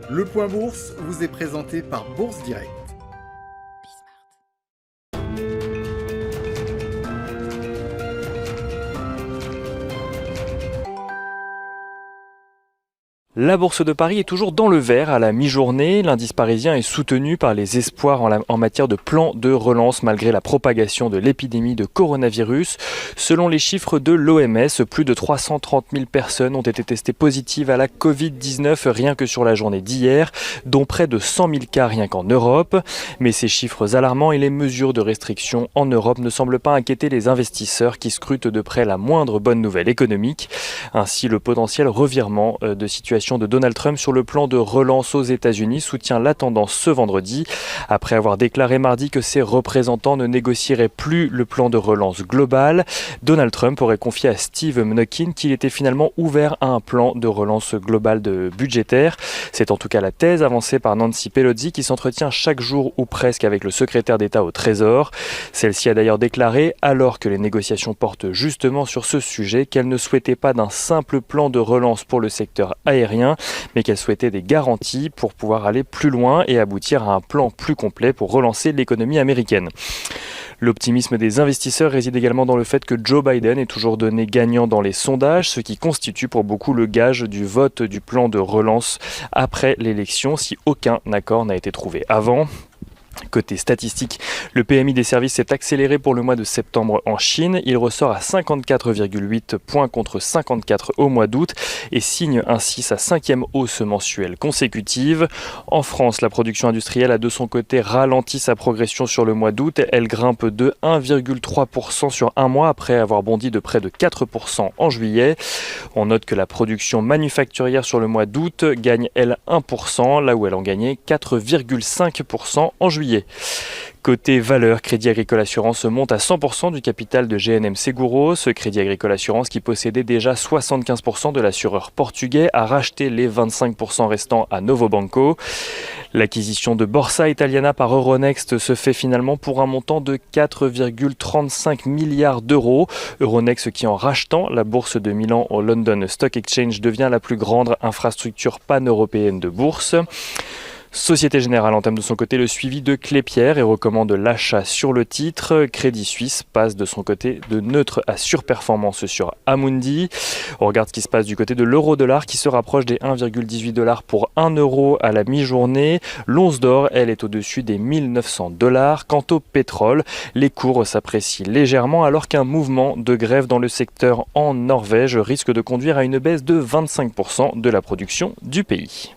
Le Point Bourse vous est présenté par Bourse Direct. La Bourse de Paris est toujours dans le vert à la mi-journée. L'indice parisien est soutenu par les espoirs en matière de plan de relance malgré la propagation de l'épidémie de coronavirus. Selon les chiffres de l'OMS, plus de 330 000 personnes ont été testées positives à la Covid-19 rien que sur la journée d'hier, dont près de 100 000 cas rien qu'en Europe. Mais ces chiffres alarmants et les mesures de restriction en Europe ne semblent pas inquiéter les investisseurs qui scrutent de près la moindre bonne nouvelle économique. Ainsi, le potentiel revirement de situation de Donald Trump sur le plan de relance aux États-Unis soutient la tendance ce vendredi. Après avoir déclaré mardi que ses représentants ne négocieraient plus le plan de relance global, Donald Trump aurait confié à Steve Mnuchin qu'il était finalement ouvert à un plan de relance global budgétaire. C'est en tout cas la thèse avancée par Nancy Pelosi qui s'entretient chaque jour ou presque avec le secrétaire d'État au Trésor. Celle-ci a d'ailleurs déclaré, alors que les négociations portent justement sur ce sujet, qu'elle ne souhaitait pas d'un simple plan de relance pour le secteur aérien, mais qu'elle souhaitait des garanties pour pouvoir aller plus loin et aboutir à un plan plus complet pour relancer l'économie américaine. L'optimisme des investisseurs réside également dans le fait que Joe Biden est toujours donné gagnant dans les sondages, ce qui constitue pour beaucoup le gage du vote du plan de relance après l'élection si aucun accord n'a été trouvé avant. Côté statistique, le PMI des services s'est accéléré pour le mois de septembre en Chine. Il ressort à 54,8 points contre 54 au mois d'août et signe ainsi sa 5e hausse mensuelle consécutive. En France, la production industrielle a de son côté ralenti sa progression sur le mois d'août. Elle grimpe de 1,3% sur un mois après avoir bondi de près de 4% en juillet. On note que la production manufacturière sur le mois d'août gagne elle 1%, là où elle en gagnait 4,5% en juillet. Côté valeur, Crédit Agricole Assurance monte à 100% du capital de GNM Seguros. Ce Crédit Agricole Assurance, qui possédait déjà 75% de l'assureur portugais, a racheté les 25% restants à Novo Banco. L'acquisition de Borsa Italiana par Euronext se fait finalement pour un montant de 4,35 milliards d'euros. Euronext qui, en rachetant la bourse de Milan au London Stock Exchange, devient la plus grande infrastructure pan-européenne de bourse. Société Générale entame de son côté le suivi de Klépierre et recommande l'achat sur le titre. Crédit Suisse passe de son côté de neutre à surperformance sur Amundi. On regarde ce qui se passe du côté de l'euro-dollar qui se rapproche des 1,18$ pour 1 euro à la mi-journée. L'once d'or, elle, est au-dessus des 1900 $. Quant au pétrole, les cours s'apprécient légèrement alors qu'un mouvement de grève dans le secteur en Norvège risque de conduire à une baisse de 25% de la production du pays.